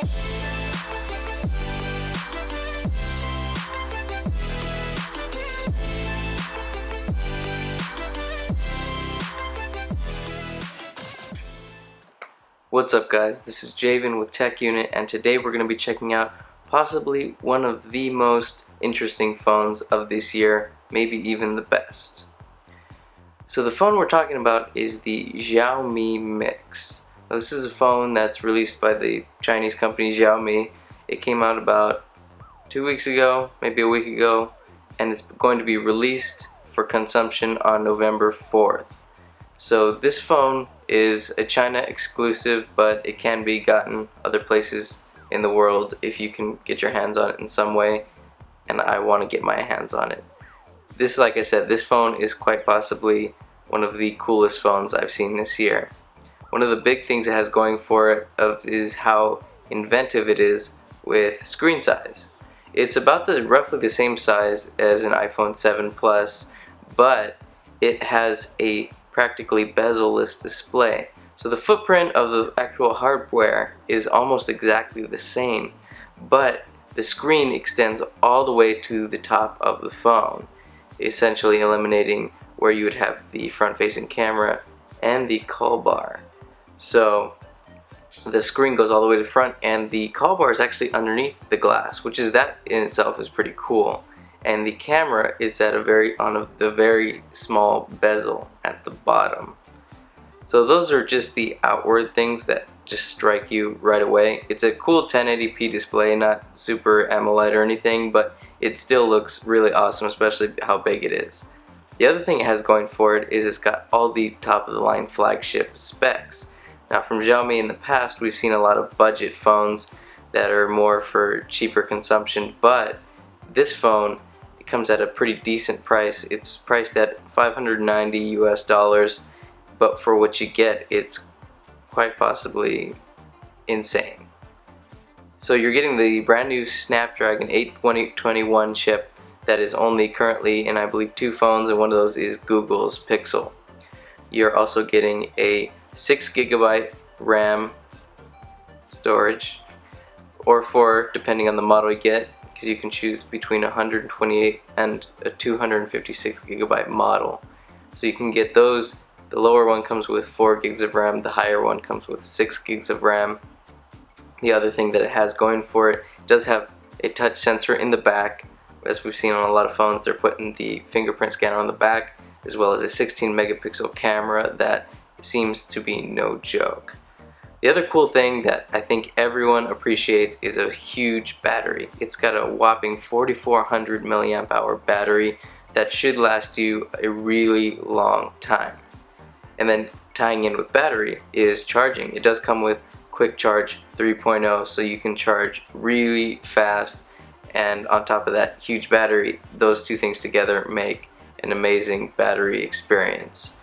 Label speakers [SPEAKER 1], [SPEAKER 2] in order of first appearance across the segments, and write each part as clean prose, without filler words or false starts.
[SPEAKER 1] What's up guys, this is Javen with Tech Unit, and today we're going to be checking out possibly one of the most interesting phones of this year, maybe even the best. So the phone we're talking about is the Xiaomi Mi Mix. Now, this is a phone that's released by the Chinese company Xiaomi. It came out about 2 weeks ago, maybe a week ago, and it's going to be released for consumption on November 4th. So this phone is a China exclusive, but it can be gotten other places in the world if you can get your hands on it in some way, and I want to get my hands on it. This, like I said, this phone is quite possibly one of the coolest phones I've seen this year. One of the big things it has going for it is how inventive it is with screen size. It's about roughly the same size as an iPhone 7 Plus, but it has a practically bezel-less display. So the footprint of the actual hardware is almost exactly the same, but the screen extends all the way to the top of the phone, essentially eliminating where you would have the front-facing camera and the call bar. So the screen goes all the way to the front, and the call bar is actually underneath the glass, which is, that in itself is pretty cool. And the camera is at the very small bezel at the bottom. So those are just the outward things that just strike you right away. It's a cool 1080p display, not super AMOLED or anything, but it still looks really awesome, especially how big it is. The other thing it has going for it is it's got all the top of the line flagship specs. Now from Xiaomi in the past, we've seen a lot of budget phones that are more for cheaper consumption, but this phone, it comes at a pretty decent price. It's priced at $590 US, but for what you get, it's quite possibly insane. So you're getting the brand new Snapdragon 821 chip that is only currently in, I believe, 2 phones, and one of those is Google's Pixel. You're also getting a 6GB RAM storage, or 4 depending on the model you get, because you can choose between 128 and a 256GB model. So you can get those. The lower one comes with 4 gigs of RAM, the higher one comes with 6 gigs of RAM. The other thing that it has going for it, does have a touch sensor in the back. As we've seen on a lot of phones, they're putting the fingerprint scanner on the back, as well as a 16 megapixel camera that seems to be no joke. The other cool thing that I think everyone appreciates is a huge battery. It's got a whopping 4400 milliamp hour battery that should last you a really long time. And then tying in with battery is charging. It does come with Quick Charge 3.0, so you can charge really fast, and on top of that huge battery, those two things together make an amazing battery experience.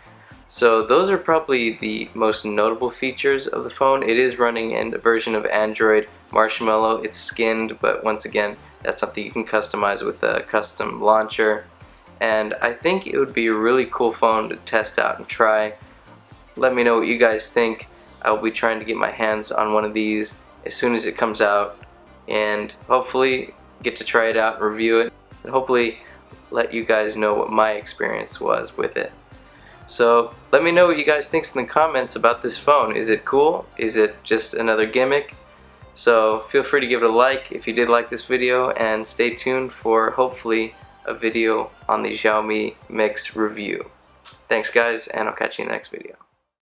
[SPEAKER 1] So those are probably the most notable features of the phone. It is running in a version of Android Marshmallow. It's skinned, but once again, that's something you can customize with a custom launcher. And I think it would be a really cool phone to test out and try. Let me know what you guys think. I'll be trying to get my hands on one of these as soon as it comes out, and hopefully get to try it out and review it, and hopefully let you guys know what my experience was with it. So let me know what you guys think in the comments about this phone. Is it cool? Is it just another gimmick? So feel free to give it a like if you did like this video, and stay tuned for hopefully a video on the Xiaomi Mix review. Thanks guys, and I'll catch you in the next video.